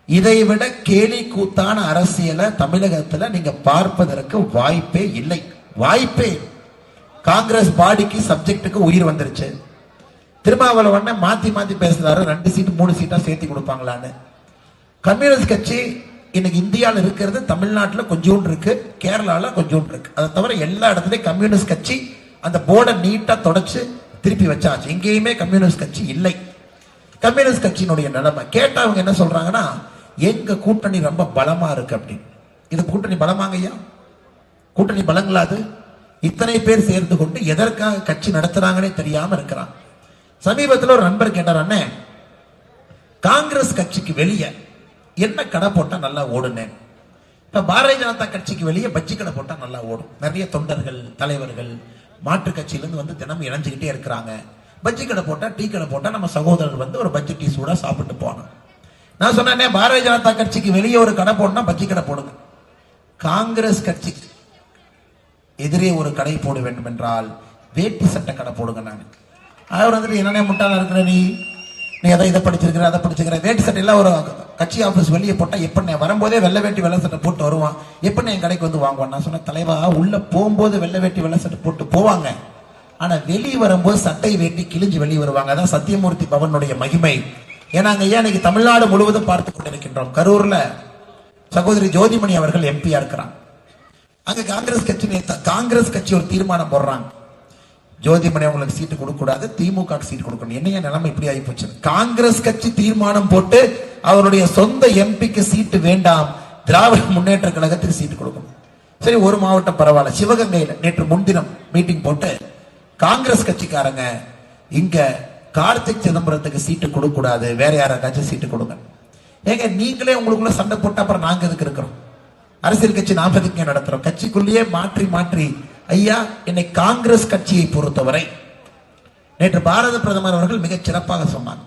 S2: இதை விட கேலி கூத்தான அரசியலை தமிழகத்துல நீங்க பார்ப்பதற்கு வாய்ப்பே இல்லை, வாய்ப்பே. காங்கிரஸ் பாடிக்கு சப்ஜெக்டுக்கு உயிர் வந்துருச்சு. திருமாவளவன் மாத்தி மாத்தி பேசுறாரு, 2 சீட்டு 3 சீட்டா சேர்த்து கொடுப்பாங்களான்னு. கம்யூனிஸ்ட் கட்சி இன்னைக்கு இந்தியாவில் இருக்கிறது தமிழ்நாட்டில் கொஞ்சோண்டு இருக்கு, கேரளால கொஞ்சோண்டு இருக்கு. அதை தவிர எல்லா இடத்துலயும் கம்யூனிஸ்ட் கட்சி அந்த போர்டை நீட்டா தொடச்சு திருப்பி வச்சாச்சு. எங்கேயுமே கம்யூனிஸ்ட் கட்சி இல்லை. கம்யூனிஸ்ட் கட்சியினுடைய நிலைமை கேட்டா அவங்க என்ன சொல்றாங்கன்னா, எங்க கூட்டணி ரொம்ப பலமா இருக்கு அப்படின்னு. இது கூட்டணி பலமாங்க ஐயா? கூட்டணி பலங்களாது? இத்தனை பேர் சேர்ந்து கொண்டு எதற்காக கட்சி நடத்துறாங்கன்னே தெரியாம இருக்கிறான். சமீபத்தில் ஒரு நண்பர் கேட்டார், அண்ணே காங்கிரஸ் கட்சிக்கு வெளியே என்ன கடை போட்டா நல்லா ஓடுனேன். இப்ப பாரதிய ஜனதா கட்சிக்கு வெளியே பஜ்ஜி கடை போட்டா நல்லா ஓடும். நிறைய தொண்டர்கள் தலைவர்கள் மாற்று கட்சியிலிருந்து வந்து தினமும் இணைஞ்சுக்கிட்டே இருக்கிறாங்க. பஜ்ஜி கடை போட்டா டீ கடை போட்டா நம்ம சகோதரர் வந்து ஒரு பஜ்ஜி டீ சூடா சாப்பிட்டு போனோம். நான் சொன்னேன், பாரதிய ஜனதா கட்சிக்கு வெளியே ஒரு கடை போடனா பஜ்ஜி கடை போடுங்க. காங்கிரஸ் கட்சி எதிரே ஒரு கடை போட வேண்டும் என்றால் வேட்டி சட்டை கடை போடுங்க. நான் அவர் வந்துட்டு என்னன்னே முட்டாளா இருக்கிற நீ அதை இதை படிச்சிருக்கிற அதை படிச்சிருக்கிற, வேட்டி சட்டை எல்லாம் ஒரு கட்சி ஆபீஸ் வெளியே போட்டா எப்ப வரும்போதே வெள்ளை வேட்டி வெள்ளை சட்டை போட்டு வருவான், எப்ப என் கடைக்கு வந்து வாங்குவான். நான் சொன்ன, தலைவா உள்ள போகும்போது வெள்ளை வேட்டி வெள்ளை சட்டை போட்டு போவாங்க, ஆனா வெளியே வரும்போது சட்டை வேட்டி கிழிஞ்சு வெளியே வருவாங்க. அதான் சத்தியமூர்த்தி பவனுடைய மகிமை. ஏன்னா ஐயா இன்னைக்கு தமிழ்நாடு முழுவதும் பார்த்து கொண்டிருக்கின்றோம். கரூர்ல சகோதரி ஜோதிமணி அவர்கள் எம்பியா இருக்கிறாங்க. அங்க காங்கிரஸ் கட்சி ஒரு தீர்மானம் போடுறாங்க, ஜோதிமணி அவங்களுக்கு சீட்டு கொடுக்க கூடாது, திமுக சீட்டு கொடுக்கணும். என்னைய நிலைமை இப்படி ஆகி போச்சு. காங்கிரஸ் கட்சி தீர்மானம் போட்டு அவருடைய சொந்த எம்பிக்கு சீட்டு வேண்டாம், திராவிட முன்னேற்ற கழகத்துக்கு சீட்டு கொடுக்கணும். சரி, ஒரு மாவட்டம் பரவாயில்ல. சிவகங்கையில நேற்று முன்தினம் மீட்டிங் போட்டு காங்கிரஸ் கட்சிக்காரங்க இங்க கார்த்திக் சிதம்பரத்துக்கு சீட்டு கொடுக்க கூடாது, வேற யாராச்சும் சீட்டு கொடுங்க. ஏங்க நீங்களே உங்களுக்குள்ள சண்டை போட்டா அப்புறம் நாங்க எதுக்கு இருக்கிறோம்? அரசியல் கட்சி நாம எதுக்கு நடத்துறோம்? கட்சிக்குள்ளேயே மாற்றி மாற்றி. ஐயா இன்னைக்கு காங்கிரஸ் கட்சியை பொறுத்தவரை நேற்று பாரத பிரதமர் அவர்கள் மிகச் சிறப்பாக சொன்னார்.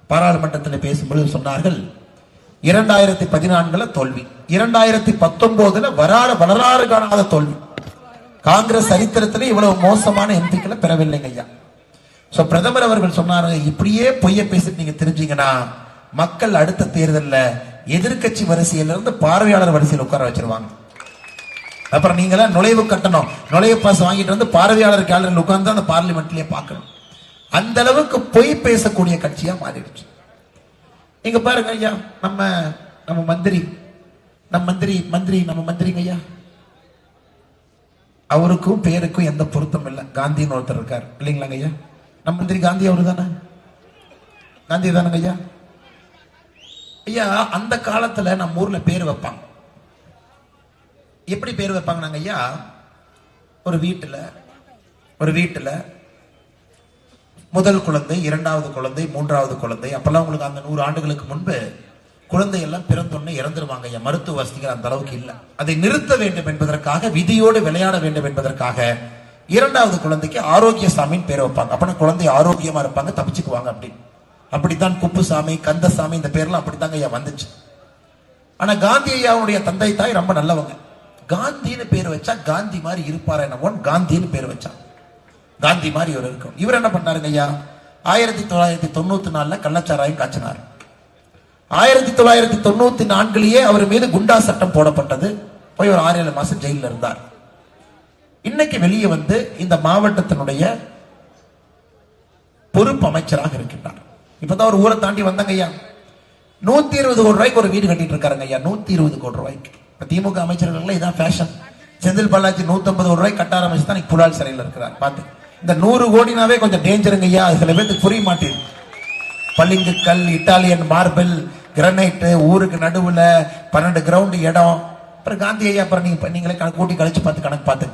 S2: பாராளுமன்றத்தில் பேசும்பொழுது சொன்னார்கள், 2014 தோல்வி, 2019 வரலாறு காணாத தோல்வி. காங்கிரஸ் சரித்திரத்திலே இவ்வளவு மோசமான எம்பிக்களை பெறவில்லைங்க ஐயா. சோ பிரதமர் அவர்கள் சொன்னாரு, இப்படியே பொய்ய பேசிட்டு நீங்க தெரிஞ்சீங்கன்னா மக்கள் அடுத்த தேர்தலில் எதிர்கட்சி வரிசையில இருந்து பார்வையாளர் வரிசையில் உட்கார வச்சிருவாங்க. அப்புறம் நீங்க நுழைவு கட்டணம், நுழைவு பாஸ் வாங்கிட்டு வந்து பார்வையாளர் கேலரியில் உட்கார்ந்து அந்த பார்லிமெண்ட்லயே பார்க்கணும். அந்த அளவுக்கு பொய் பேசக்கூடிய கட்சியா மாறிடுச்சு. நீங்க பாருங்க ஐயா, நம்ம மந்திரிங்க ஐயா, அவருக்கும் பேருக்கும் எந்த பொருத்தம் இல்லை. காந்தின்னு ஒருத்தர் இருக்கார் இல்லைங்களாங்க ஐயா? நம்ம மந்திரி காந்தி அவரு தானே? காந்தி தானுங்க ஐயா? ஐயா அந்த காலத்துல நம்ம ஊர்ல பேர் வைப்பாங்க. எப்படி பேர் வைப்பாங்க நாங்க ஐயா? ஒரு வீட்டுல முதல் குழந்தை, 2வது குழந்தை, 3வது குழந்தை, அப்பெல்லாம் உங்களுக்கு அந்த 100 ஆண்டுகளுக்கு முன்பு குழந்தை எல்லாம் பிறந்தொன்னு இறந்துருவாங்க ஐயா. மருத்துவ வசதிகள் அந்த அளவுக்கு இல்லை. அதை நிறுத்த வேண்டும் என்பதற்காக, விதியோடு விளையாட வேண்டும் என்பதற்காக 2வது குழந்தைக்கு ஆரோக்கியசாமின்னு பேர் வைப்பாங்க. அப்பனா குழந்தை ஆரோக்கியமா இருப்பாங்க, தப்பிச்சுக்குவாங்க அப்படின்னு. அப்படித்தான் குப்புசாமி, கந்தசாமி இந்த பேர்லாம் அப்படித்தாங்க ஐயா வந்துச்சு. ஆனா காந்தி ஐயாவுடைய தந்தை தாய் ரொம்ப நல்லவங்க. காந்தின்னு பேர் வச்சா காந்தி மாதிரி இருப்பாரு என்னமோ, காந்தின்னு பேர் வச்சான். காந்தி மாதிரி இவர் இருக்கும். இவர் என்ன பண்ணாருங்க ஐயா? 1994 கள்ளச்சாராயம் காய்ச்சினார். 1994 அவர் மீது குண்டா சட்டம் போடப்பட்டது. போய் ஒரு 6-7 மாசம் ஜெயில இருந்தார். இன்னைக்கு வெளியே வந்து இந்த மாவட்டத்தினுடைய பொறுப்பு அமைச்சராக இருக்கின்றார். இப்பதான் ஒரு ஊரை தாண்டி வந்தாங்க ஐயா. 120 கோடி ரூபாய்க்கு ஒரு வீடு கட்டிட்டு இருக்காருங்க ஐயா. 120 கோடி ரூபாய்க்கு இப்ப திமுக அமைச்சர்கள் இதான் ஃபேஷன். செந்தில் பாலாஜி 150 கோடி ரூபாய் கட்ட ஆரம்பிச்சு தான் புலால் சிறையில் இருக்கிறார். பார்த்து இந்த 100 கோடினாவே கொஞ்சம் டேஞ்சருங்க ஐயா. சில பேருக்கு புரிய மாட்டேங்குது. பளிங்கு கல், இட்டாலியன் மார்பிள், கிரனைட், ஊருக்கு நடுவுல 12 கிரவுண்ட் இடம். அப்புறம் காந்தி ஐயா அப்புறம் நீங்களே கூட்டி கழிச்சு பார்த்து கணக்கு பார்த்து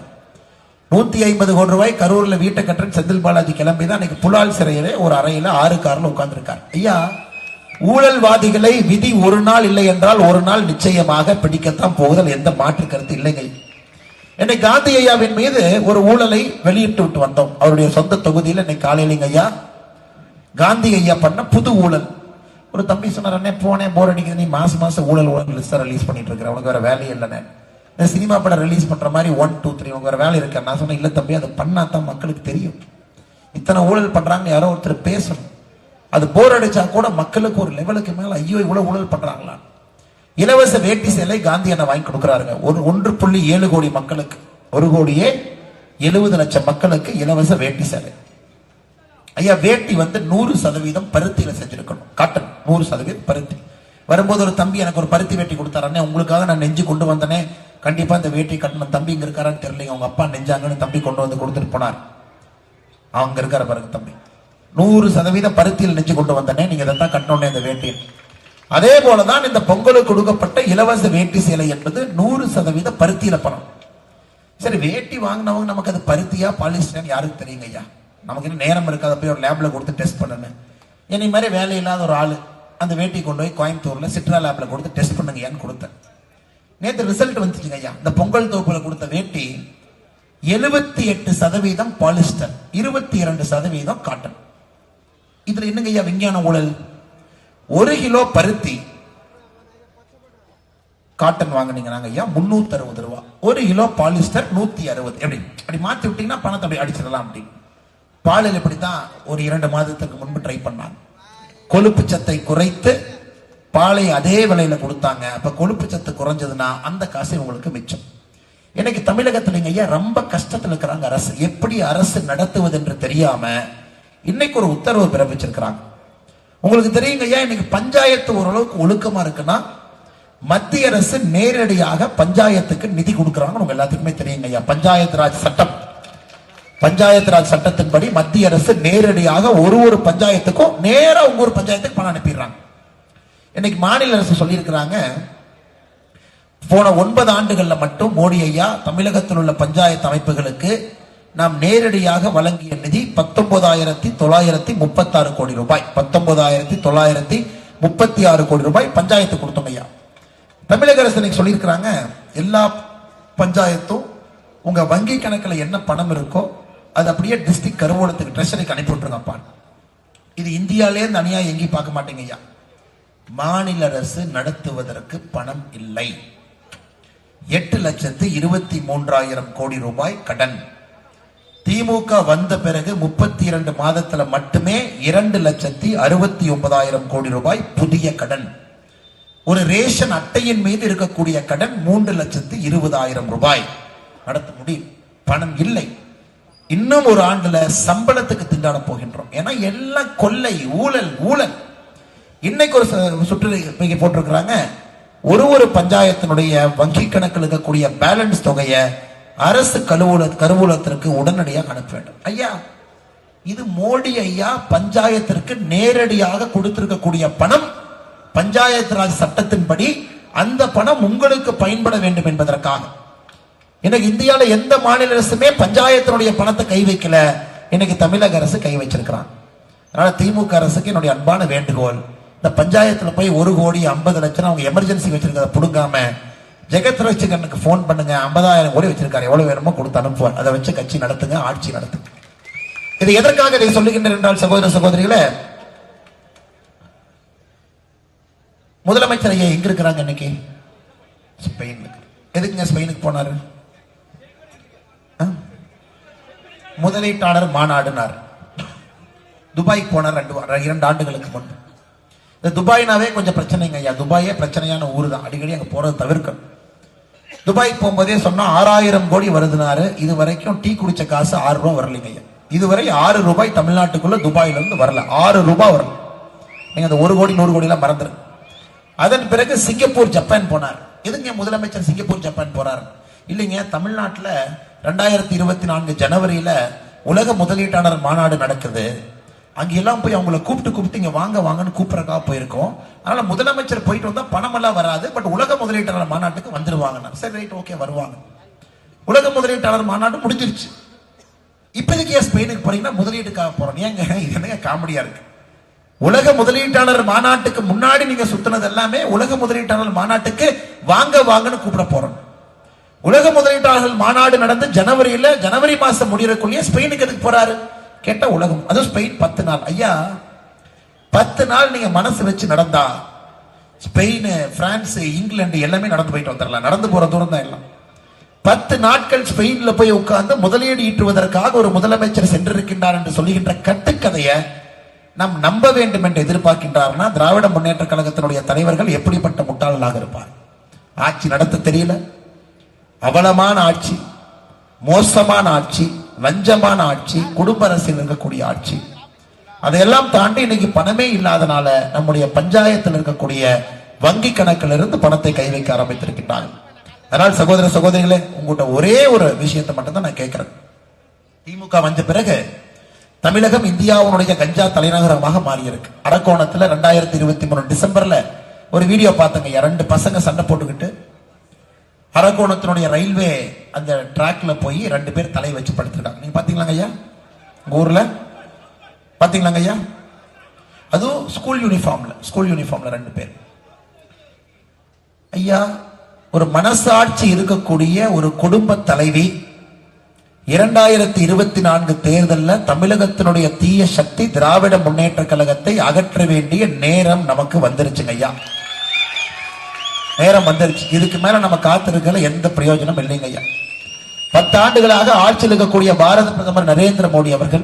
S2: 150 கோடி ரூபாய் கரூர்ல வீட்டை கட்டுறேன் செந்தில் பாலாஜி கிளம்பி தான் இன்னைக்கு புலால் சிறையிலே ஒரு அறையில 6 கார்ல உட்கார்ந்து இருக்கார். ஐயா, ஊழல்வாதிகளை விதி ஒரு நாள் இல்லை என்றால் ஒரு நாள் நிச்சயமாக பிடிக்கத்தான் போகுதல், எந்த மாற்று கருத்து இல்லைங்க. இன்னைக்கு காந்தி ஐயாவின் மீது ஒரு ஊழலை வெளியிட்டு விட்டு வந்தோம். அவருடைய சொந்த தொகுதியில் இன்னைக்கு காலையிலங்க ஐயா காந்தி ஐயா பண்ண புது ஊழல். ஒரு தம்பி சொன்னார், அண்ணே போனேன் போர் அடிக்குது, நீ மாசம் ஊழல் லிஸ்ட் ரிலீஸ் பண்ணிட்டு இருக்கிற, உனக்கு வேற வேலையே இல்லைன்னு. சினிமா படம் ரிலீஸ் பண்ற மாதிரி 1, 2, 3 உங்க வேற வேலை இருக்க. நான் சொன்னேன், இல்ல தம்பி, அதை பண்ணாதான் மக்களுக்கு தெரியும். இத்தனை ஊழல் பண்றாங்க, யாரோ ஒருத்தர் பேசணும். அது போர் அடிச்சா கூட மக்களுக்கு ஒரு லெவலுக்கு மேல ஐயோ இவ்வளவு ஊழல் பண்றாங்களா. இலவச வேட்டி சேலை காந்தி அண்ணா வாங்கி கொடுக்கிறாருங்க. 1.7 கோடி மக்களுக்கு, 1,70,00,000 மக்களுக்கு இலவச வேட்டி சேலை. ஐயா, வேட்டி 100% பருத்தியில செஞ்சிருக்கணும். காட்டன் 100% பருத்தி. வரும்போது ஒரு தம்பி எனக்கு ஒரு பருத்தி வேட்டி கொடுத்தாரு. உங்களுக்காக நான் நெஞ்சு கொண்டு வந்தனே, கண்டிப்பா இந்த வேட்டி கட்டணும். தம்பி இங்க இருக்காரான்னு தெரியல, அவங்க அப்பா நெஞ்சாங்கன்னு தம்பி கொண்டு வந்து கொடுத்துட்டு போனார். அவங்க இருக்கார பாருங்க தம்பி, 100% பருத்தியில் நெஞ்சு கொண்டு வந்தனே, நீங்க இதைத்தான் கட்டணும் இந்த வேட்டி. அதே போலதான் இந்த பொங்கலுக்கு கொடுக்கப்பட்ட இலவச வேட்டி சேலை என்பது 100% பருத்தியில பணம். சரி, வேட்டி வாங்கினவங்க நமக்கு அது பருத்தியா பாலிஸ்டர் யாருக்கு தெரியுங்க ஐயா. நமக்கு இன்னும் நேரம் இருக்காத போய் ஒரு லேப்ல கொடுத்து டெஸ்ட் பண்ணுங்க. என்னை மாதிரி வேலை இல்லாத ஒரு ஆளு அந்த வேட்டி கொண்டு போய் கோயம்புத்தூர்ல சிட்ரா லேப்ல கொடுத்து டெஸ்ட் பண்ணுங்க ஏன்னு கொடுத்தேன். நேற்று ரிசல்ட் வந்துச்சுங்க ஐயா. இந்த பொங்கல் தொகுப்புல கொடுத்த வேட்டி 78% பாலிஸ்டர், 22% காட்டன். இதுல என்னங்க ஐயா விஞ்ஞான ஊழல்? 1 கிலோ பருத்தி காட்டன் வாங்கினீங்க ஐயா 360 ரூபாய், 1 கிலோ பாலிஸ்டர் 160. அப்படி மாத்தி விட்டீங்கன்னா பணத்தை அப்படி அடிச்சிடலாம். அப்படி பாலில் இப்படித்தான் ஒரு 2 மாதத்துக்கு முன்பு ட்ரை பண்ணாங்க. கொழுப்பு சத்தை குறைத்து பாலை அதே விலையில கொடுத்தாங்க. அப்ப கொழுப்பு சத்து குறைஞ்சதுன்னா அந்த காசு உங்களுக்கு மிச்சம். இன்னைக்கு தமிழகத்துல ஐயா ரொம்ப கஷ்டத்துல இருக்கிறாங்க. அரசு எப்படி அரசு நடத்துவது என்று தெரியாம இன்னைக்கு ஒரு உத்தரவு பிறப்பிச்சிருக்கிறாங்க. உங்களுக்கு தெரியுங்க ஐயா, இன்னைக்கு பஞ்சாயத்து ஓரளவுக்கு ஒழுக்கமா இருக்குன்னா மத்திய அரசு நேரடியாக பஞ்சாயத்துக்கு நிதி கொடுக்கறாங்க. உங்க எல்லாத்துக்குமே தெரியுங்க ஐயா. பஞ்சாயத்து ராஜ் சட்டத்தின்படி மத்திய அரசு நேரடியாக ஒரு பஞ்சாயத்துக்கும் நேரா உங்க ஒரு பஞ்சாயத்துக்கு பணம் அனுப்பிடுறாங்க. இன்னைக்கு மாநில அரசு சொல்லியிருக்கிறாங்க, போன 9 ஆண்டுகள்ல மட்டும் மோடி ஐயா தமிழகத்தில் உள்ள பஞ்சாயத்து அமைப்புகளுக்கு நாம் நேரடியாக வழங்கிய நிதி 19,936 கோடி ரூபாய். 19,936 கோடி ரூபாய் பஞ்சாயத்து கொடுத்தோம் ஐயா. தமிழக அரசு இன்னைக்கு சொல்லியிருக்கிறாங்க, எல்லா பஞ்சாயத்தும் உங்க வங்கி கணக்கில் என்ன பணம் இருக்கோ அது அப்படியே டிஸ்ட்ரிக்ட் கருவூலத்துக்கு ட்ரெஷரிக்கு அனுப்பி விட்டுருங்கப்பா. இது இந்தியாலே தனியா எங்கேயும் பார்க்க மாட்டேங்க ஐயா. மாநில அரசு நடத்துவதற்கு பணம் இல்லை. 8,23,000 கோடி ரூபாய் கடன். திமுக வந்த பிறகு 32 மாதத்துல மட்டுமே 2,69,000 கோடி ரூபாய் புதிய கடன். ஒரு ரேஷன் அட்டையின் மீது இருக்கக்கூடிய கடன் 3,20,000 ரூபாய். நடத்த முடியும், பணம் இல்லை. இன்னும் ஒரு ஆண்டுல சம்பளத்துக்கு திண்டாட போகின்றோம். ஏன்னா எல்லாம் கொள்ளை, ஊழல் ஊழல். இன்னைக்கு ஒரு சுற்று போட்டிருக்கிறாங்க, ஒரு பஞ்சாயத்தினுடைய வங்கி கணக்கில் இருக்கக்கூடிய பேலன்ஸ் தொகையை அரசு கருவூலத்திற்கு உடனடியாக அனுப்ப வேண்டும். ஐயா, இது மோடி ஐயா பஞ்சாயத்திற்கு நேரடியாக கொடுத்திருக்கக்கூடிய பணம். பஞ்சாயத்து ராஜ் சட்டத்தின்படி அந்த பணம் உங்களுக்கு பயன்பட வேண்டும் என்பதற்காக. இன்னைக்கு இந்தியாவில எந்த மாநில அரசுமே பஞ்சாயத்தினுடைய பணத்தை கை வைக்கல. இன்னைக்கு தமிழக அரசு கை வச்சிருக்கிறான். அதனால திமுக அரசுக்கு என்னுடைய அன்பான வேண்டுகோள், இந்த பஞ்சாயத்துல போய் 1 கோடி 50 லட்சம் அவங்க எமர்ஜென்சி வச்சிருக்கிறத புடுங்காம ஜெகத் ரட்சகனுக்கு போன் பண்ணுங்க. 50,000 கோடி வச்சிருக்காரு, எவ்வளவு வேணுமோ கொடுத்து அனுப்புவார். அதை வச்சு கட்சி நடத்துங்க, ஆட்சி நடத்துங்க. இது எதற்காக இதை சொல்லுகின்றேன் என்றால், சகோதர சகோதரிகளே, முதலமைச்சர் ஐயா எங்க இருக்கிறாங்க இன்னைக்கு? ஸ்பெயினுக்கு. எதுக்குங்க ஸ்பெயினுக்கு போனாரு? முதலீட்டாளர் மாநாடுனார். துபாய்க்கு போனார் 2 ஆண்டுகளுக்கு முன்பு. இந்த துபாய்னாவே கொஞ்சம் பிரச்சனைங்க ஐயா. துபாயே பிரச்சனையான ஊரு தான், அடிக்கடி அங்க போறது தவிர்க்கணும். துபாய்க்கு போகும்போதே சொன்னா 6,000 கோடி வருதுனாரு. இது வரைக்கும் டீ குடிச்ச காசு 6 ரூபாய் வரலைங்க ஐயா. இதுவரை 6 ரூபாய் தமிழ்நாட்டுக்குள்ள துபாயில இருந்து வரல. 6 ரூபாய் வரல. நீங்க அந்த 1 கோடி 100 கோடி எல்லாம் மறந்துரு. அதன் பிறகு சிங்கப்பூர், ஜப்பான் போனார். எதுங்க முதலமைச்சர் சிங்கப்பூர் ஜப்பான் போறாரு? இல்லைங்க, தமிழ்நாட்டுல 2024 ஜனவரியில உலக முதலீட்டாளர் மாநாடு நடக்குது. அங்க எல்லாம் போய் அவங்கள கூப்பிட்டு இங்க வாங்க வாங்கன்னு கூப்பிடறக்காக போயிருக்கோம். அதனால முதலமைச்சர் போயிட்டு வந்தா பணம் எல்லாம் வராது, பட் உலக முதலீட்டாளர் மாநாட்டுக்கு வந்துருவாங்க. சரி, ரைட், ஓகே, வருவாங்க. உலக முதலீட்டாளர் மாநாடு முடிஞ்சிருச்சு. இப்போதைக்கு ஸ்பெயினுக்கு போறீங்கன்னா முதலீட்டுக்காக போறோம். ஏங்க இது என்னங்க காமெடியா இருக்கு? உலக முதலீட்டாளர் மாநாட்டுக்கு முன்னாடி நீங்க சுத்தினது எல்லாமே உலக முதலீட்டாளர் மாநாட்டுக்கு வாங்க வாங்கன்னு கூப்பிட போறோம். உலக முதலீட்டாளர்கள் மாநாடு நடந்து ஜனவரி மாசம் முடியறக்குள்ளேயே ஸ்பெயினுக்கு எதுக்கு போறாரு கேட்டா உலகம், அதுவும் ஸ்பெயின் 10 நாள். ஐயா, 10 நாள் நீங்க மனசு வச்சு நடந்தா ஸ்பெயின், பிரான்ஸ், இங்கிலாந்து எல்லாமே நடந்து போயிட்டு வந்துடலாம். நடந்து போற தூரம் தான் எல்லாம். 10 நாட்கள் ஸ்பெயின்ல போய் உட்கார்ந்து முதலீடு ஈட்டுவதற்காக ஒரு முதலமைச்சர் சென்றிருக்கின்றார் என்று சொல்லுகின்ற கட்டுக்கதையை நாம் நம்ப வேண்டும் என்று எதிர்பார்க்கின்றார்னா திராவிட முன்னேற்ற கழகத்தினுடைய தலைவர்கள் எப்படிப்பட்ட முட்டாளர்களாக இருப்பார்? ஆட்சி நடத்த தெரியல, அவலமான ஆட்சி, மோசமான ஆட்சி, லஞ்சமான ஆட்சி, குடும்ப அரசியல் இருக்கக்கூடிய ஆட்சி. அதையெல்லாம் தாண்டி இன்னைக்கு பணமே இல்லாதனால நம்முடைய பஞ்சாயத்தில் இருக்கக்கூடிய வங்கி கணக்கில் இருந்து பணத்தை கை வைக்க ஆரம்பித்திருக்கின்றார்கள். அதனால் சகோதர சகோதரிகளே, உங்கள்கிட்ட ஒரே ஒரு விஷயத்தை மட்டும் தான் நான் கேட்கிறேன். திமுக வந்த பிறகு தமிழகம் இந்தியாவுடைய கஞ்சா தலைநகரமாக மாறியிருக்கு. அரக்கோணத்துல 2023 டிசம்பர்ல ஒரு வீடியோ பார்த்தங்க. 2 பசங்க சண்டை போட்டுக்கிட்டு அரக்கோணத்தினுடைய ரயில்வே அந்த டிராக்ல போய் 2 பேர் தலை வச்சு படுத்திருக்காங்க. நீங்க பாத்தீங்களாங்க ஐயா? உங்க ஊர்ல பாத்தீங்களாங்க ஐயா? அதுவும் ஸ்கூல் யூனிஃபார்ம்ல 2 பேர். ஐயா, ஒரு மனசாட்சி இருக்கக்கூடிய ஒரு குடும்ப தலைவி 2024 தேர்தலில் தமிழகத்தினுடைய தீய சக்தி திராவிட முன்னேற்ற கழகத்தை அகற்ற வேண்டிய நேரம் நமக்கு வந்துருச்சுங்க ஐயா. நேரம் வந்துருச்சு. இதுக்கு மேல நம்ம காத்திருக்கல எந்த பிரயோஜனம் இல்லைங்க ஐயா. 10 ஆண்டுகளாக ஆட்சியில் இருக்கக்கூடிய பாரத பிரதமர் நரேந்திர மோடி அவர்கள்,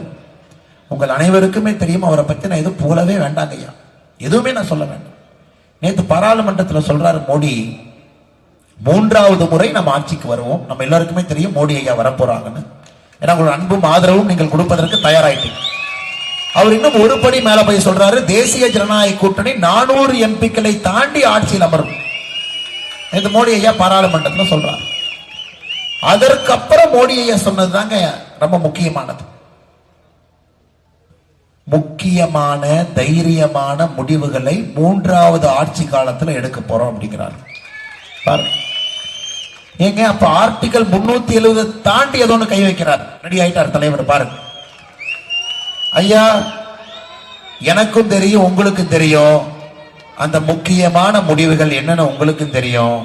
S2: உங்கள் அனைவருக்குமே தெரியும், அவரை பத்தி நான் எதுவும் புகழவே வேண்டாங்க ஐயா, எதுவுமே நான் சொல்ல வேண்டாம். நேற்று பாராளுமன்றத்தில் சொல்றாரு மோடி, 3வது முறை நம்ம ஆட்சிக்கு வருவோம். நம்ம எல்லாருக்குமே தெரியும் மோடி ஐயா வரப்போறாங்கன்னு. ஏன்னா உங்களோட அன்பும் ஆதரவும் நீங்கள் கொடுப்பதற்கு தயாராயிட்டீங்க. அவர் இன்னும் ஒரு படி மேல போய் சொல்றாரு, தேசிய ஜனநாயக கூட்டணி 400 எம்பிக்களை தாண்டி ஆட்சியில் அமரும். இது மோடி ஐயா பாராளுமன்றத்தில் சொல்றாரு. அதற்கப்புறம் மோடி ஐயா சொன்னதுதாங்க ரொம்ப முக்கியமானது. முக்கியமான தைரியமான முடிவுகளை 3வது ஆட்சி காலத்தில் எடுக்க போறோம் அப்படிங்கிறார். ஏங்க, அப்ப ஆர்டிகல் 370 தாண்டி ஏதோ ஒண்ணு கை வைக்கிறார். ரெடி ஆயிட்டார் தலைவர். பாருங்க ஐயா, எனக்கும் தெரியும், உங்களுக்கும் தெரியும், அந்த முக்கியமான முடிவுகள் என்னன்னு உங்களுக்கும் தெரியும்.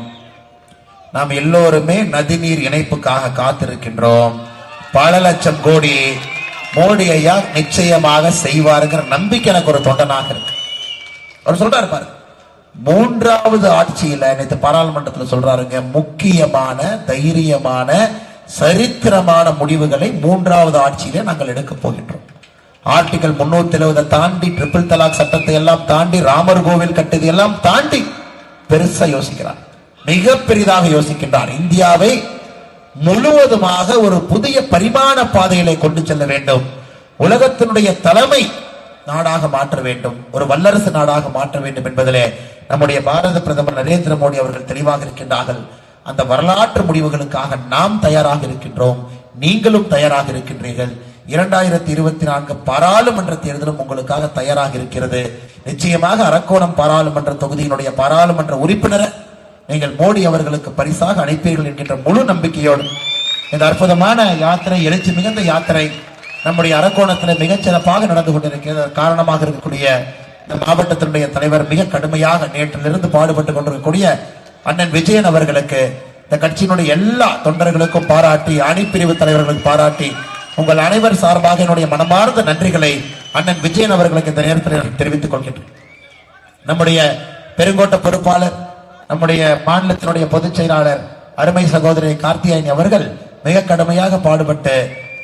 S2: நாம் எல்லோருமே நதிநீர் இணைப்புக்காக காத்திருக்கின்றோம். பல லட்சம் கோடி மோடி ஐயா நிச்சயமாக செய்வாருங்கிற நம்பிக்கை எனக்கு ஒரு தொண்டனாக இருக்கு. அவர் சொல்றாரு பாரு, 3வது ஆட்சியில நேற்று பாராளுமன்றத்தில் சொல்றாருங்க, முக்கியமான தைரியமான சரித்திரமான முடிவுகளை 3வது ஆட்சியில நாங்கள் எடுக்க போகின்றோம். ஆர்டிகல் 370 தாண்டி, ட்ரிபிள் தலாக் சட்டத்தை எல்லாம் தாண்டி, ராமர் கோவில் கட்டுது எல்லாம் தாண்டி பெருசா யோசிக்கிறார், மிக பெரிதாக யோசிக்கின்றார். இந்தியாவை முழுவதுமாக ஒரு புதிய பரிமாண பாதையிலே கொண்டு செல்ல வேண்டும். உலகத்தினுடைய தலைமை நாடாக மாற்ற வேண்டும், ஒரு வல்லரசு நாடாக மாற்ற வேண்டும் என்பதிலே நம்முடைய பாரத பிரதமர் நரேந்திர மோடி அவர்கள் தெளிவாக இருக்கின்றார்கள். அந்த வரலாற்று முடிவுகளுக்காக நாம் தயாராக இருக்கின்றோம், நீங்களும் தயாராக இருக்கின்றீர்கள். 2024 பாராளுமன்ற தேர்தலும் உங்களுக்காக தயாராக இருக்கிறது. நிச்சயமாக அரக்கோணம் பாராளுமன்ற தொகுதியினுடைய பாராளுமன்ற உறுப்பினரை நீங்கள் மோடி அவர்களுக்கு பரிசாக அனுப்பீர்கள் என்கின்ற முழு நம்பிக்கையோடு இந்த அற்புதமான யாத்திரை, எழுச்சி மிகுந்த யாத்திரை நம்முடைய அரக்கோணத்தில் மிகச்சிறப்பாக நடந்து கொண்டிருக்கிறது. காரணமாக இருக்கக்கூடிய இந்த மாவட்டத்தினுடைய தலைவர், மிக கடுமையாக நேற்றிலிருந்து பாடுபட்டுக் கொண்டிருக்கக்கூடிய அண்ணன் விஜயன் அவர்களுக்கு, இந்த கட்சியினுடைய எல்லா தொண்டர்களுக்கும் பாராட்டி, அணிப்பிரிவு தலைவர்களுக்கு பாராட்டி, உங்கள் அனைவர் சார்பாக என்னுடைய மனமார்ந்த நன்றிகளை அண்ணன் விஜயன் அவர்களுக்கு இந்த நேரத்தில் தெரிவித்துக் கொள்கின்றேன். நம்முடைய பெருங்கோட்ட பொறுப்பாளர், நம்முடைய மாநிலத்தினுடைய பொதுச் செயலாளர் அருமை சகோதரி கார்த்தியாயனி அவர்கள் மிக கடுமையாக பாடுபட்டு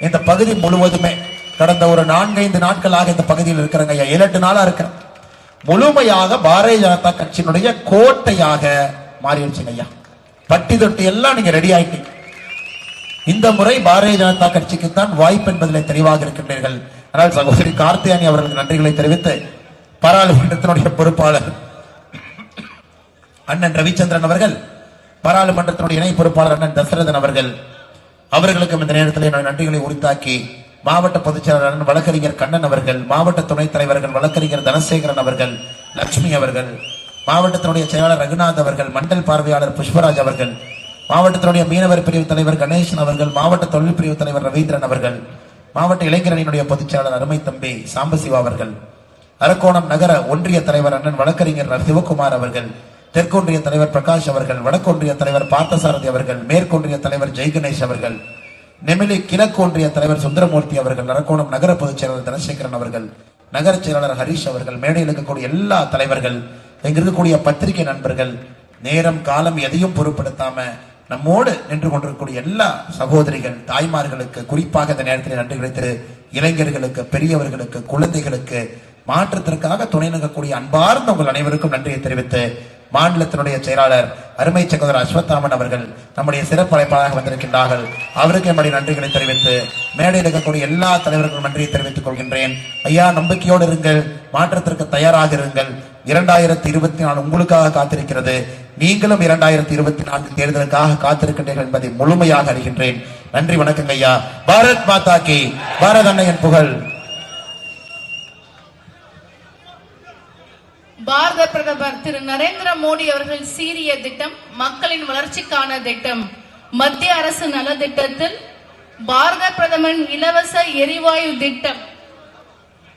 S2: இந்த பகுதி முழுவதுமே கடந்த ஒரு 4-5 நாட்களாக இந்த பகுதியில் இருக்கிறாங்க ஐயா, 7-8 நாளா இருக்கிற முழுமையாக பாரதிய ஜனதா கட்சியினுடைய கோட்டையாக மாறிடுச்சுங்க ஐயா. பட்டி தொட்டி எல்லாம் நீங்க ரெடி ஆயிட்டீங்க. இந்த முறை பாரதிய ஜனதா கட்சிக்கு தான் வாய்ப்பு என்பதில் தெளிவாக இருக்கின்றீர்கள். ஆனால் சகோதரி கார்த்தியாயனி அவர்களுக்கு நன்றிகளை தெரிவித்து, பாராளுமன்றத்தினுடைய பொறுப்பாளர் அண்ணன் ரவிச்சந்திரன் அவர்கள் பாராளுமன்றத்தினுடைய இணை பொறுப்பாளர் அண்ணன் தசரதன் அவர்களுக்கும் இந்த நேரத்தில் நன்றிகளை உரித்தாக்கி, மாவட்ட பொதுச் செயலாளர் வழக்கறிஞர் கண்ணன் அவர்கள், மாவட்ட துணைத் தலைவர்கள் வழக்கறிஞர் தனசேகரன் அவர்கள், லட்சுமி அவர்கள், மாவட்டத்தினுடைய செயலாளர் ரகுநாத் அவர்கள், மண்டல் பார்வையாளர் புஷ்பராஜ் அவர்கள், மாவட்டத்தினுடைய மீனவர் பிரிவு தலைவர் கணேசன் அவர்கள், மாவட்ட தொழில் பிரிவு தலைவர் ரவீந்திரன் அவர்கள், மாவட்ட இளைஞரணியினுடைய பொதுச் செயலாளர் அருமை தம்பி சாம்பசிவா அவர்கள், அரக்கோணம் நகர ஒன்றிய தலைவர் அண்ணன் வழக்கறிஞர் சிவகுமார் அவர்கள், தெற்கொன்றிய தலைவர் பிரகாஷ் அவர்கள், வடக்கொன்றிய தலைவர் பார்த்தசாரதி அவர்கள், மேற்கொன்றிய தலைவர் ஜெய்கணேஷ் அவர்கள், நெமிலி கிழக்கு ஒன்றிய தலைவர் சுந்தரமூர்த்தி அவர்கள், அரக்கோணம் நகர பொதுச் செயலாளர் தனசேகரன் அவர்கள், நகர செயலாளர் ஹரிஷ் அவர்கள், மேடையில் இருக்கக்கூடிய எல்லா தலைவர்கள், இங்க இருக்கக்கூடிய பத்திரிகை நண்பர்கள், நேரம் காலம் எதையும் பொருட்படுத்தாம நம்மோடு நின்று கொண்டிருக்கக்கூடிய எல்லா சகோதரிகள் தாய்மார்களுக்கு, குறிப்பாக இந்த நேரத்தில் நன்றிகளை திரு இளைஞர்களுக்கு, பெரியவர்களுக்கு, குழந்தைகளுக்கு, மாற்றத்திற்காக துணை நிற்கக்கூடிய அன்பார்ந்த உங்கள் அனைவருக்கும் நன்றியை தெரிவித்து, மாநிலத்தினுடைய செயலாளர் அருமை சகோதரர் அஸ்வத்தாமன் அவர்கள் நம்முடைய சிறப்பு அழைப்பாளராக வந்திருக்கின்றார்கள். அவருக்கு என்னுடைய நன்றிகளை தெரிவித்து, மேடையில் இருக்கக்கூடிய எல்லா தலைவர்களும் நன்றியை தெரிவித்துக் கொள்கின்றேன். ஐயா, நம்பிக்கையோடு இருங்கள், மாற்றத்திற்கு தயாராக இருங்கள். 2024 உங்களுக்காக காத்திருக்கிறது. நீங்களும் 2024 தேர்தலுக்காக காத்திருக்கின்றீர்கள் என்பதை முழுமையாக அறிகின்றேன். நன்றி, வணக்கங்க ஐயா. பாரத் மாதா கி, பாரத அன்னையின் புகழ்.
S1: பாரத பிரதமர் திரு நரேந்திர மோடி அவர்கள் சீரிய திட்டம், மக்களின் வளர்ச்சிக்கான திட்டம். மத்திய அரசு நல திட்டத்தில் பாரத பிரதமரின் இலவச எரிவாயு திட்டம்